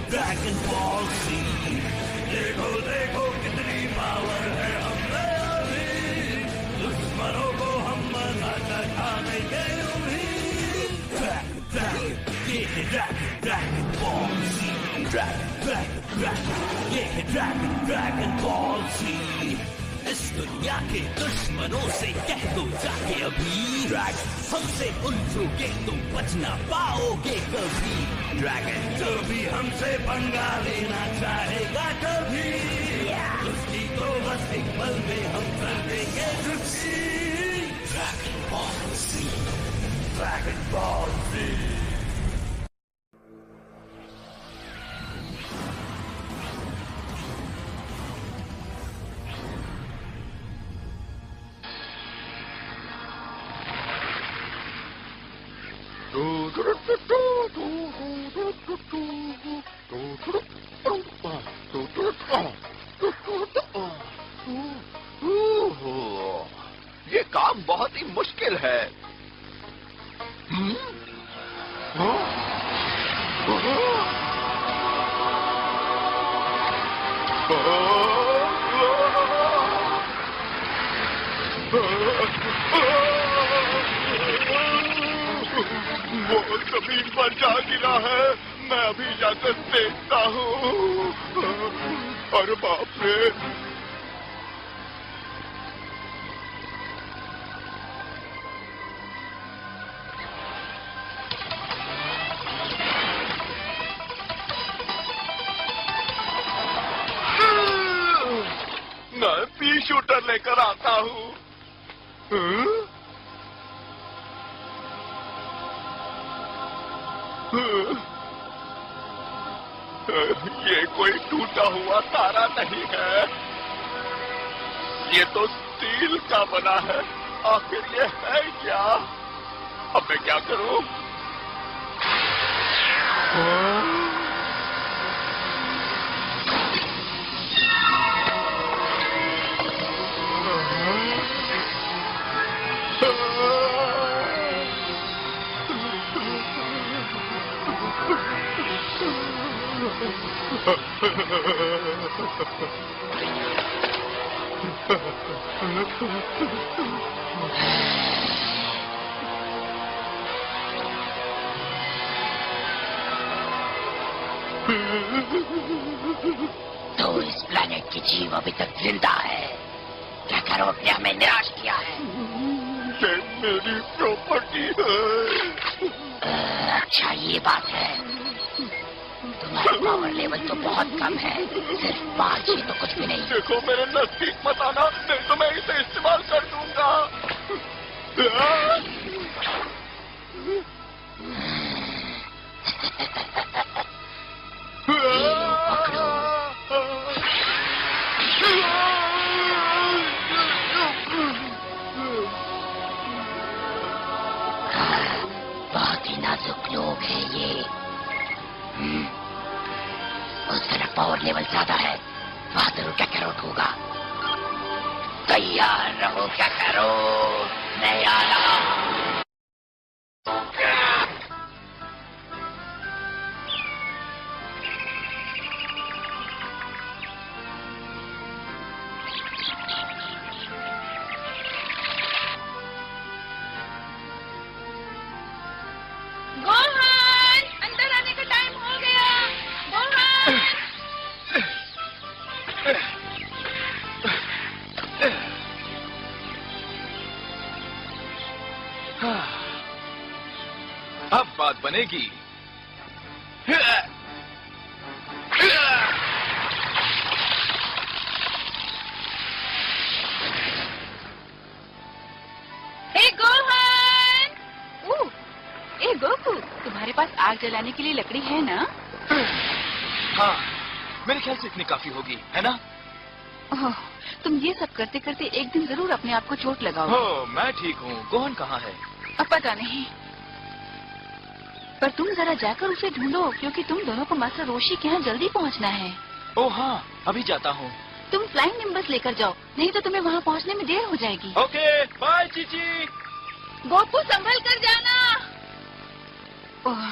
Dragon ball सी। देखो देखो कितनी पावर है हमने अभी, दुश्मनों को हम मना दिखाएंगे अभी। ड्रैगन बॉल सी। ड्रैगन बॉल सी। इस दुनिया के दुश्मनों से कह दो जाके अभी, हमसे उलझोगे तो बच ना पाओगे कभी। ड्रैगन जो भी हमसे पंगा लेना चाहेगा कभी, उसकी तो बस एक पल में हम कर देंगे रुचि। ड्रैगन बॉल सी। ड्रैगन बॉल सी। ये काम बहुत ही मुश्किल है। वो जमीन पर जा गिरा है, मैं अभी जाकर देखता हूँ। अरे बाप रे! मैं पी शूटर लेकर आता हूँ। ये कोई टूटा हुआ तारा नहीं है, ये तो स्टील का बना है। आखिर ये है क्या? अब मैं क्या करूं? तो इस प्लेनेट की जीव अभी तक जिंदा है। क्या करो, अपने हमें निराश किया है। ये मेरी प्रॉपर्टी है। अच्छा ये बात है। तुम्हारा पावर लेवल तो बहुत कम है, सिर्फ 5 ही तो कुछ भी नहीं। देखो मेरे नजदीक मत आना, नहीं तो मैं इसे इस्तेमाल कर दूंगा। पकड़ो। बहुत ही नाजुक लोग हैं ये। उस तरफ पावर लेवल ज्यादा है, वहां जरूर कैकारोट होगा। तैयार रहो कैकारोट, मैं आ रहा हूं। गोहान, अंदर आने का टाइम हो गया। गोहान। अब बात बनेगी। हे गोहान। ए गोकू, तुम्हारे पास आग जलाने के लिए लकड़ी है ना? हाँ, मेरे ख्याल से इतनी काफी होगी, है ना? ओह, तुम ये सब करते करते एक दिन जरूर अपने आप को चोट लगाओगे। हो, मैं ठीक हूँ। गोहन कहाँ है? अब पता नहीं, पर तुम जरा जाकर उसे ढूंढो, क्योंकि तुम दोनों को मास्टर रोशी के यहाँ जल्दी पहुँचना है। ओह हाँ, अभी जाता हूँ। तुम फ्लाइंग निम्बस लेकर जाओ, नहीं तो तुम्हें वहाँ पहुँचने में देर हो जाएगी। Okay, bye Chichi. गोपू, संभल कर जाना। ओह,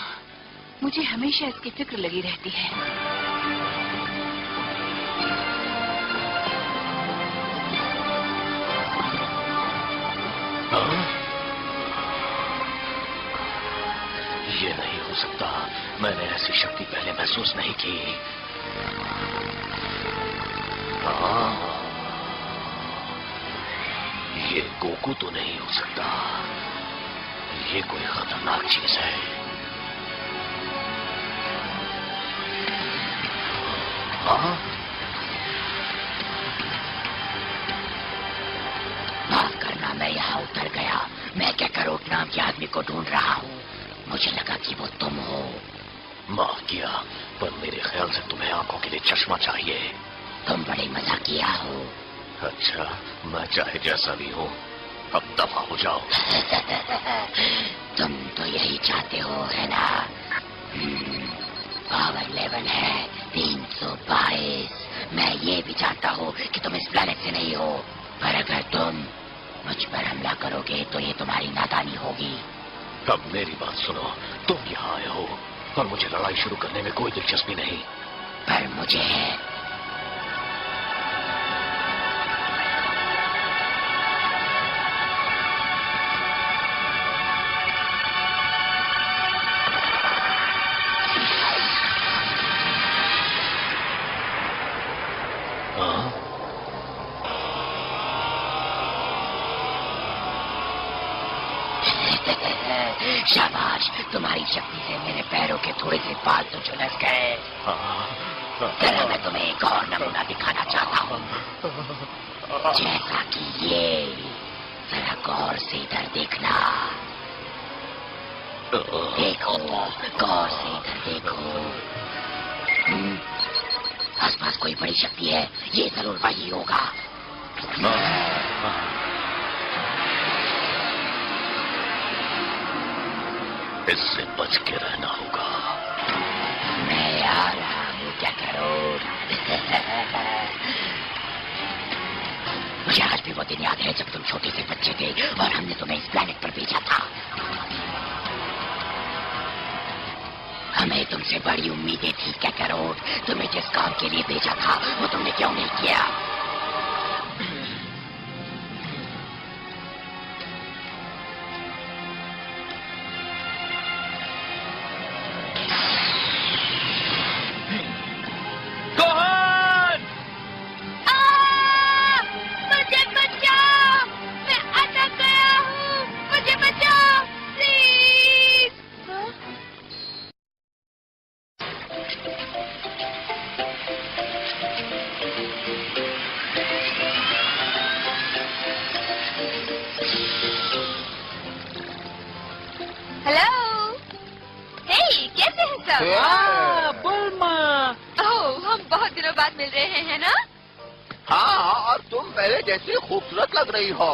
मुझे हमेशा इसकी फिक्र लगी रहती है। ये नहीं हो सकता। मैंने ऐसी शक्ति पहले महसूस नहीं की। ये गोकू तो नहीं हो सकता। ये कोई खतरनाक चीज है। माफ करना, मैं यहाँ उतर गया। मैं क्या करोट नाम के आदमी को ढूंढ रहा हूँ। मुझे लगा कि वो तुम हो। माफ किया, पर मेरे ख्याल से तुम्हें आंखों के लिए चश्मा चाहिए। तुम बड़े मजाकिया हो। अच्छा, मैं चाहे जैसा भी हूँ, अब दफा हो जाओ। तुम तो यही चाहते हो, है ना? पावर लेवल है 322। मैं ये भी चाहता हूँ कि तुम इस प्लेनेट से नहीं हो, पर अगर तुम मुझ पर हमला करोगे तो ये तुम्हारी नादानी होगी। अब मेरी बात सुनो, तुम यहाँ आए हो और मुझे लड़ाई शुरू करने में कोई दिलचस्पी नहीं। पर मुझे है। शाबाश, तुम्हारी शक्ति से मेरे पैरों के थोड़े से बाल तो झुलस गए। जरा मैं तुम्हें एक और नमूना दिखाना चाहता हूँ, जैसा कि ये। जरा गौर से इधर देखना। देखो, गौर से इधर देखो। आसपास कोई बड़ी शक्ति है, ये जरूर वही होगा। इससे बच के रहना होगा। मैं आ रहा हूँ, क्या करो। मुझे आज भी वो दिन याद है जब तुम छोटे से बच्चे थे और हमने तुम्हें इस प्लेनेट पर भेजा था। हमें तुमसे बड़ी उम्मीदें थी, क्या करो। तुम्हें जिस काम के लिए भेजा था वो तुमने क्यों नहीं किया? बुल्मा। ओह, हम बहुत दिनों बाद मिल रहे हैं, है ना? हाँ, और तुम पहले जैसी खूबसूरत लग रही हो।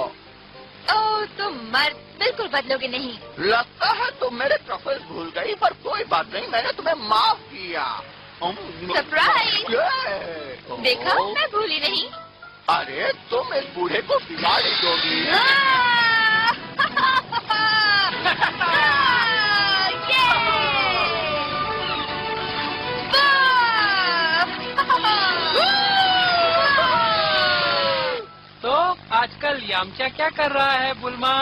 ओह, तुम मर्द बिल्कुल बदलोगे नहीं। लगता है तुम मेरे ट्रफल्स भूल गई, पर कोई बात नहीं, मैंने तुम्हें माफ किया। सरप्राइज! देखा, मैं भूली नहीं। अरे तुम इस बूढ़े को बिगाड़ दोगी। तो आजकल यामचा क्या कर रहा है बुल्मा?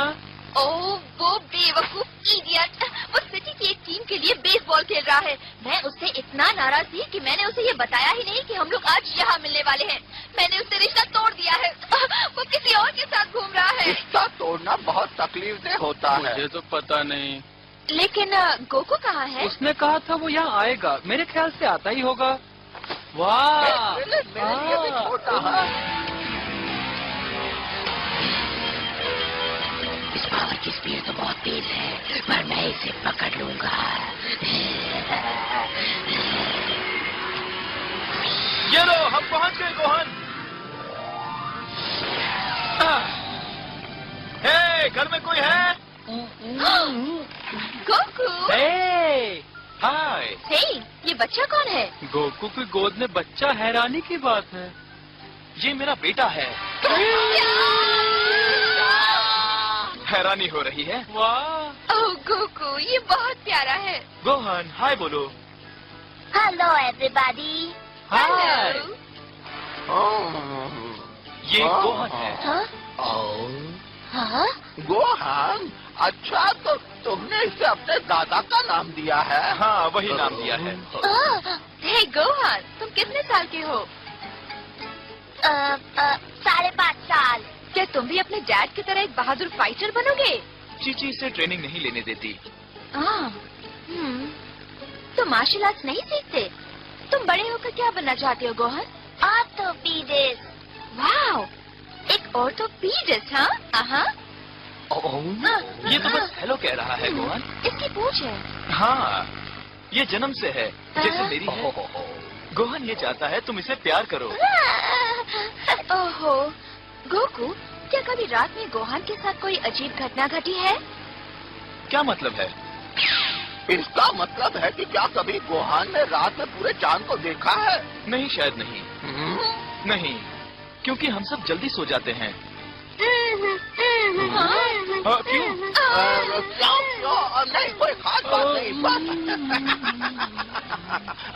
ओह, वो बेवकूफ इडियट, वो सिटी की एक टीम के लिए बेसबॉल खेल रहा है। मैं उससे इतना नाराज थी कि मैंने उसे ये बताया ही नहीं कि हम लोग आज यहाँ मिलने वाले हैं। मैंने उससे रिश्ता तोड़ दिया है। वो किसी और के साथ घूम रहा है। रिश्ता तोड़ना बहुत तकलीफ से होता है। मुझे तो पता नहीं। लेकिन गोकू कहाँ है? उसने कहा था वो यहाँ आएगा, मेरे ख्याल से आता ही होगा। वाह, मेरे लिए भी छोटा है। इस पावर की स्पीड तो बहुत तेज है, पर मैं इसे पकड़ लूंगा। ये लो, हम पहुंच गए गोहन। हे, घर में कोई है? गोकू! हाय। हे, ये बच्चा कौन है? गोकू की गोद में बच्चा, हैरानी की बात है। ये मेरा बेटा है। हैरानी हो रही है? वाह, ओह गोकू, ये बहुत प्यारा है। गोहान हाय बोलो। Hello everybody. हाय। ये गोहान है। हाँ? गोहान, अच्छा तो तुमने इसे अपने दादा का नाम दिया है? हाँ वही नाम दिया है। हे गोहान, तुम कितने साल के हो? 5.5 साल। क्या तुम भी अपने डैड की तरह एक बहादुर फाइटर बनोगे? चीची इसे ट्रेनिंग नहीं लेने देती। तुम मार्शल आर्ट्स नहीं सीखते? तुम बड़े होकर क्या बनना चाहते हो गोहान? ऑर्थोपीडिस्ट। वाह, एक ऑर्थोपीडिस्ट। हाँ। ये तो बस हेलो कह रहा है गोहान। इसकी पूछ है। हाँ, ये जन्म से है जैसे मेरी है। गोहान ये चाहता है तुम इसे प्यार करो। ओहो, गोकू, क्या कभी रात में गोहान के साथ कोई अजीब घटना घटी है? क्या मतलब है? इसका मतलब है कि क्या कभी गोहान ने रात में पूरे चांद को देखा है? नहीं, शायद नहीं। नहीं, क्योंकि हम सब जल्दी सो जाते हैं। क्यों? नहीं, कोई खास बात नहीं।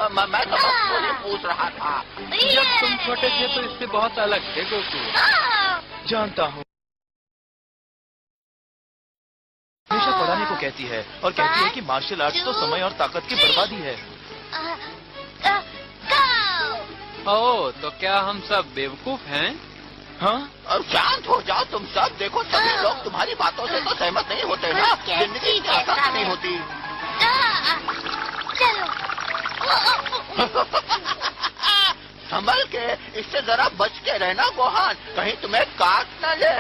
मैं तो बस वही पूछ रहा था। जब तुम छोटे थे तो इससे बहुत अलग थे गोकू। जानता हूँ। हमेशा पढ़ाने को कहती है और कहती है कि मार्शल आर्ट्स तो समय और ताकत की बर्बादी है। ओह, तो क्या हम सब बेवकूफ हैं? हाँ? अब शांत हो जाओ तुम सब। देखो सभी लोग तुम्हारी बातों से तो सहमत नहीं होते ना। जिंदगी इतनी आसान नहीं होती। संभल के, इससे जरा बच के रहना गोहान, कहीं तुम्हें काट न ले।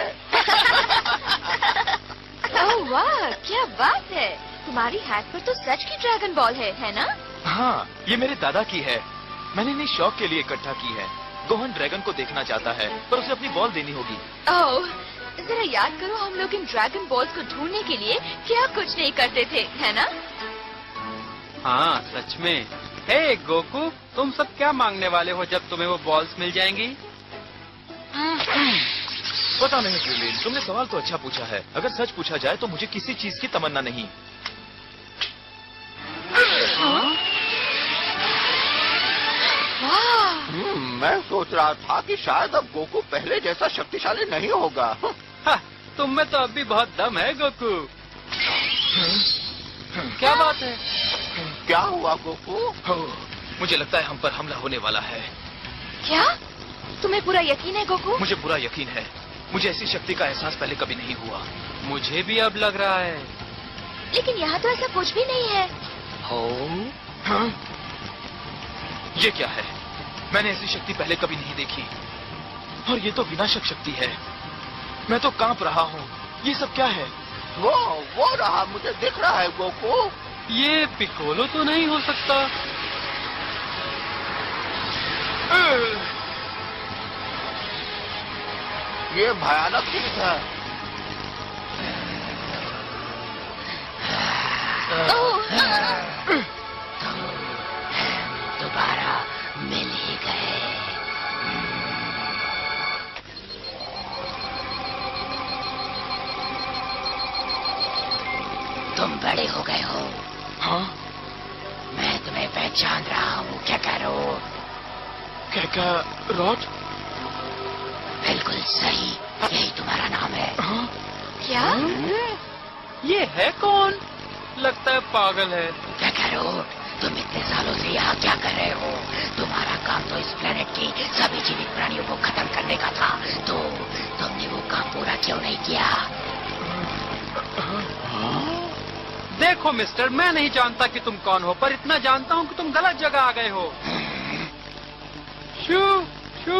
ओह वाह, क्या बात है। तुम्हारी हैट पर तो सच की ड्रैगन बॉल है ना? हाँ, ये मेरे दादा की है। मैंने इन्हें शौक के लिए इकट्ठा की है। गोहान ड्रैगन को देखना चाहता है, पर उसे अपनी बॉल देनी होगी। ओह, जरा याद करो हम लोग इन ड्रैगन बॉल्स को ढूंढने के लिए क्या कुछ नहीं करते थे, है ना? हाँ, सच में। हे गोकू, तुम सब क्या मांगने वाले हो जब तुम्हें वो बॉल्स मिल जाएंगी? पता नहीं क्रिलिन, तुमने सवाल तो अच्छा पूछा है। अगर सच पूछा जाए तो मुझे किसी चीज की तमन्ना नहीं। मैं सोच रहा था कि शायद अब गोकू पहले जैसा शक्तिशाली नहीं होगा। तुम में तो अब भी बहुत दम है गोकू। क्या बात है? क्या हुआ गोकू? मुझे लगता है हम पर हमला होने वाला है। क्या? तुम्हें पूरा यकीन है गोकू? मुझे पूरा यकीन है। मुझे ऐसी शक्ति का एहसास पहले कभी नहीं हुआ। मुझे भी अब लग रहा है। लेकिन यहाँ तो ऐसा कुछ भी नहीं है। हाँ? ये क्या है? मैंने ऐसी शक्ति पहले कभी नहीं देखी, और ये तो विनाशक शक्ति है। मैं तो कांप रहा हूँ। ये सब क्या है? वो रहा, मुझे दिख रहा है गोकू। ये पिकोलो तो नहीं हो सकता। ये भयानक चीज है। दोबारा मिल ही गए। तुम बड़े हो गए हो। हाँ? मैं तुम्हें पहचान रहा हूँ। क्या करो? क्या रॉट? बिल्कुल सही, यही तुम्हारा नाम है। हाँ? क्या? ये है कौन? लगता है पागल है। क्या करो? तुम इतने सालों से यहाँ क्या कर रहे हो? तुम्हारा काम तो इस प्लेनेट की सभी जीवित प्राणियों को खत्म करने का था, तो तुमने वो काम पूरा क्यों नहीं किया? देखो मिस्टर, मैं नहीं जानता कि तुम कौन हो, पर इतना जानता हूँ कि तुम गलत जगह आ गए हो। शू शू।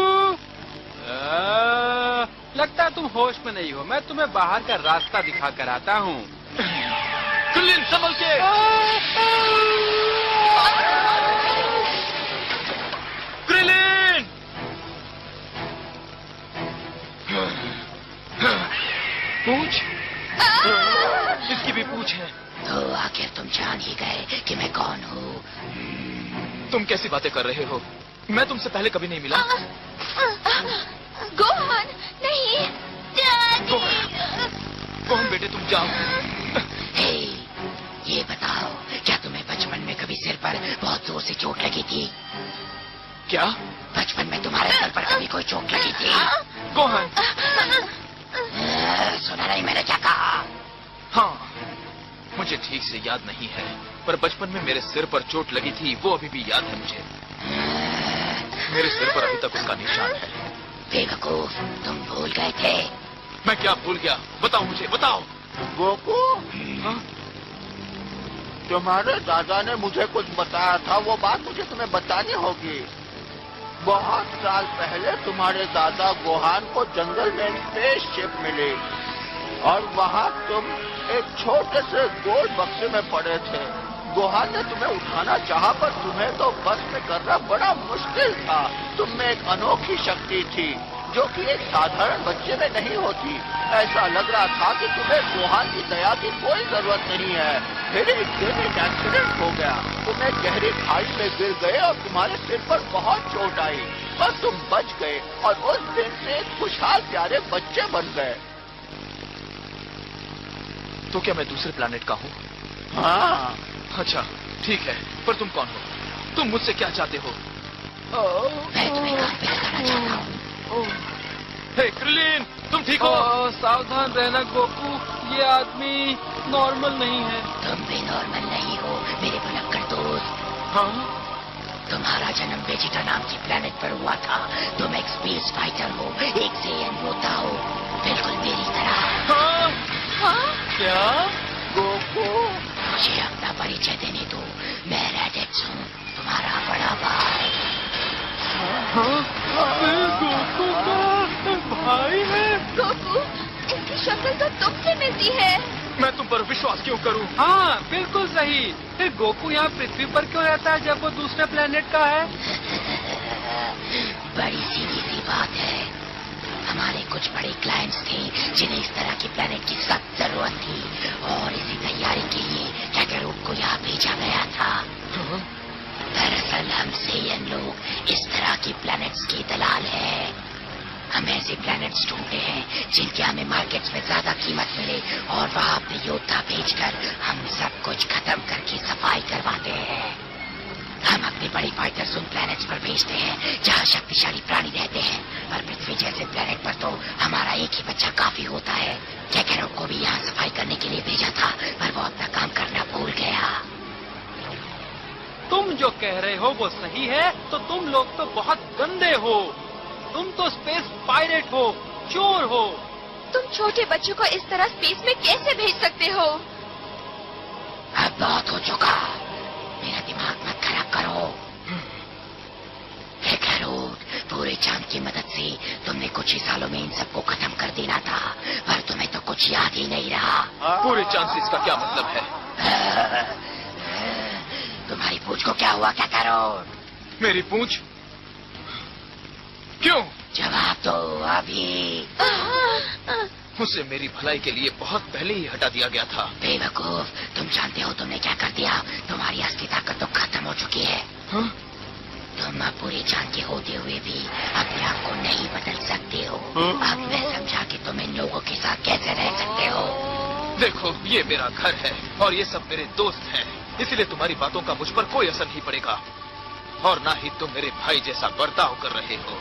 लगता है तुम होश में नहीं हो। मैं तुम्हें बाहर का रास्ता दिखा कर आता हूँ। क्रिलिन, संभल के। क्रिलिन! पूछ? इसकी भी पूछ है। तो आखिर तुम जान ही गए कि मैं कौन हूँ। तुम कैसी बातें कर रहे हो? मैं तुमसे पहले कभी नहीं मिला। गोहान, नहीं। गोहान बेटे, तुम जाओ। हे ये बताओ, क्या तुम्हें बचपन में कभी सिर पर बहुत जोर से चोट लगी थी? क्या? बचपन में तुम्हारे सर पर कभी कोई चोट लगी थी? गोहान, सुना नहीं मैंने क्या कहा? हाँ, मुझे ठीक से याद नहीं है, पर बचपन में मेरे सिर पर चोट लगी थी, वो अभी भी याद है मुझे। मेरे सिर पर अभी तक उसका निशान है। बेवकूफ, तुम भूल गए थे। मैं क्या भूल गया? बताओ मुझे, बताओ। गोकू, तुम्हारे दादा ने मुझे कुछ बताया था, वो बात मुझे तुम्हें बतानी होगी। बहुत साल पहले तुम्हारे दादा गोहान को जंगल में स्पेसशिप मिली और वहाँ तुम एक छोटे से गोल बक्से में पड़े थे। गोहान ने तुम्हें उठाना चाहा, पर तुम्हें तो बस में करना बड़ा मुश्किल था। तुम में एक अनोखी शक्ति थी जो कि एक साधारण बच्चे में नहीं होती। ऐसा लग रहा था कि तुम्हें गोहान की दया की कोई जरूरत नहीं है। फिर एक दिन एक एक्सीडेंट हो गया, तुम एक गहरी खाई में गिर गए और तुम्हारे सिर पर बहुत चोट आई, पर तुम बच गए और उस दिन से एक खुशहाल प्यारे बच्चे बन गए। तो क्या मैं दूसरे प्लैनेट का हूँ? हाँ। अच्छा, ठीक है, पर तुम कौन हो? तुम मुझसे क्या चाहते हो? मैं तुम्हें घर पे लगाना चाहता हूँ। हे क्रिलिन, तुम ठीक हो? सावधान रहना गोकू, ये आदमी नॉर्मल नहीं है। तुम भी नॉर्मल नहीं हो मेरे भुलक्कड़ दोस्त। हाँ? तुम्हारा जन्म वेजिटा नाम की प्लेनेट पर हुआ था। तुम एक स्पेस फाइटर हो, एक सेयन योद्धा हो, बिल्कुल मेरी तरह। हाँ? हाँ? क्या? गोकू, मुझे अपना परिचय देने दो। मैं रेडिक्स हूँ, तुम्हारा बड़ा भाई। गोकू का भाई है। गोकू, इसकी शक्ल तो तुमसे मिलती है। मैं तुम पर विश्वास क्यों करूं? हाँ, बिल्कुल सही। फिर गोकू यहाँ पृथ्वी पर क्यों रहता है जब वो दूसरे प्लेनेट का है? बड़ी सीधी सी बात है। हमारे कुछ बड़े क्लाइंट्स थे जिन्हें इस तरह की प्लेनेट की सख्त जरूरत थी और इसी तैयारी के लिए कैकरूट को यहाँ भेजा गया था। दरअसल हम सेयन लोग इस तरह की प्लैनेट्स के दलाल हैं। हम ऐसे प्लैनेट्स ढूंढते हैं जिनके हमें मार्केट्स में ज्यादा कीमत मिले और वहाँ अपने योद्धा भेजकर हम सब कुछ खत्म करके सफाई करवाते हैं। हम अपने बड़े फाइटर्स उन प्लैनेट्स पर भेजते हैं जहाँ शक्तिशाली प्राणी रहते हैं, पर पृथ्वी जैसे प्लैनेट पर तो हमारा एक ही बच्चा काफी होता है। कैकरूट को भी यहाँ सफाई करने के लिए भेजा था, पर वो अपना काम करना भूल गया। तुम जो कह रहे हो वो सही है, तो तुम लोग तो बहुत गंदे हो। तुम तो स्पेस पायरेट हो, चोर हो। तुम छोटे बच्चों को इस तरह स्पेस में कैसे भेज सकते हो? अब बहुत हो चुका, मेरा दिमाग मत खराब करो। कैकरूट, पूरे चांद की मदद से तुमने कुछ ही सालों में इन सबको खत्म कर देना था, पर तुम्हें तो कुछ याद ही नहीं रहा। पूरे चांद से इसका क्या मतलब है? तुम्हारी पूंछ को क्या हुआ कैकरूट? मेरी पूंछ? क्यों? जवाब दो अभी। उसे मेरी भलाई के लिए बहुत पहले ही हटा दिया गया था। बेवकूफ, तुम जानते हो तुमने क्या कर दिया? तुम्हारी असली ताकत तो खत्म हो चुकी है। हाँ? तुम अब पूरे चांद के होते हुए भी अपने आप को नहीं बदल सकते हो। अब मैं समझा कि तुम इन लोगों के साथ कैसे रह सकते हो। देखो, ये मेरा घर है और ये सब मेरे दोस्त हैं, इसलिए तुम्हारी बातों का मुझ पर कोई असर नहीं पड़ेगा और ना ही तुम मेरे भाई जैसा बर्ताव कर रहे हो।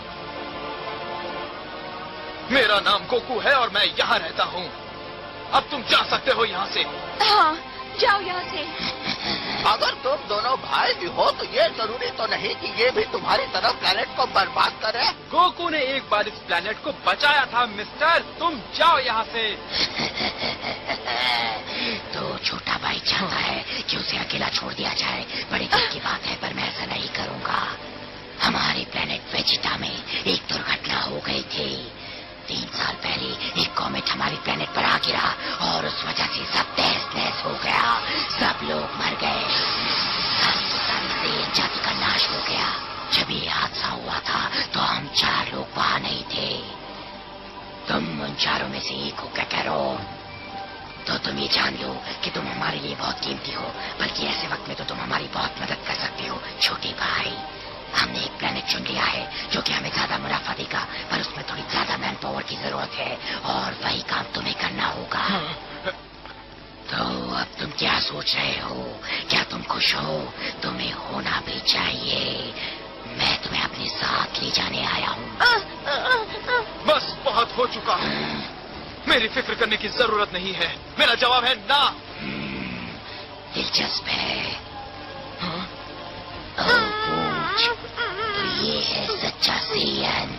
मेरा नाम गोकू है और मैं यहाँ रहता हूँ। अब तुम जा सकते हो यहाँ से। हाँ, जाओ यहाँ से। अगर तुम दोनों भाई भी हो तो ये जरूरी तो नहीं कि ये भी तुम्हारी तरह प्लेनेट को बर्बाद करे। गोकू ने एक बार इस प्लेनेट को बचाया था मिस्टर, तुम जाओ यहाँ से। तो छोटा भाई चाहता है कि उसे अकेला छोड़ दिया जाए। बड़ी दुख की बात है, पर मैं ऐसा नहीं करूँगा। हमारे प्लेनेट वेजिटा में एक दुर्घटना हो गई थी। 3 साल पहले एक कॉमेट हमारी प्लेनेट पर आ गिरा और उस वजह से सब तहस नहस हो गया। सब लोग मर गए। सारी जाति का नाश हो गया। जब ये हादसा हुआ था तो हम 4 लोग वहाँ नहीं थे। तुम उन 4 में से एक हो कैकरूट। तो तुम ये जान लो कि तुम हमारे लिए बहुत कीमती हो, बल्कि ऐसे वक्त में तो तुम हमारी बहुत मदद कर सकते हो। छोटे भाई, हमने एक प्लेनेट चुन लिया है जो कि हमें ज्यादा मुनाफा देगा, पर उसमें थोड़ी ज्यादा मैन पावर की जरूरत है और वही काम तुम्हें करना होगा। तो अब तुम क्या सोच रहे हो? खुश हो, तुम्हें होना भी चाहिए। मैं तुम्हें अपने साथ ले जाने आया हूँ। बस बहुत हो चुका है। मेरी फिक्र करने की जरूरत नहीं है। मेरा जवाब है ना। दिलचस्प है। पूछ, तो ये है सच्चा सीएन।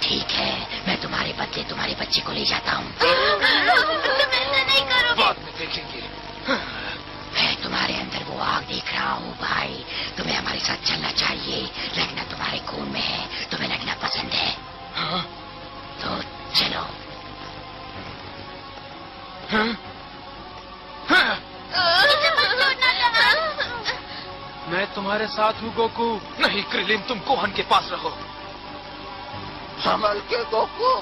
ठीक है, मैं तुम्हारे बदले तुम्हारे बच्चे को ले जाता हूँ। तुम ऐसा नहीं करोगे। बाद में देखेंगे। मैं तुम्हारे अंदर वो आग देख रहा हूँ भाई। तुम्हें हमारे साथ चलना चाहिए। लड़ना तुम्हारे खून में है। तुम्हें लड़ना पसंद है। तो चलो। मैं तुम्हारे साथ हूँ गोकू। नहीं क्रिलिन, तुम गोहान के पास रहो। संभल के Goku.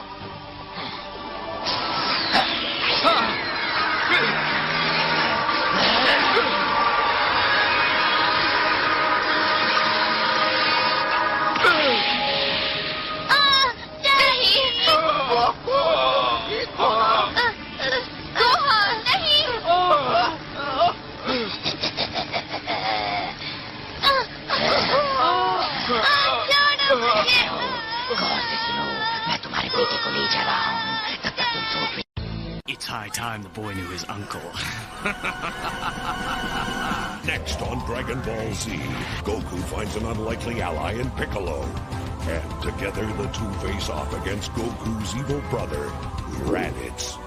It's high time the boy knew his uncle. Next on Dragon Ball Z, Goku finds an unlikely ally in Piccolo. And together the two face off against Goku's evil brother, Raditz.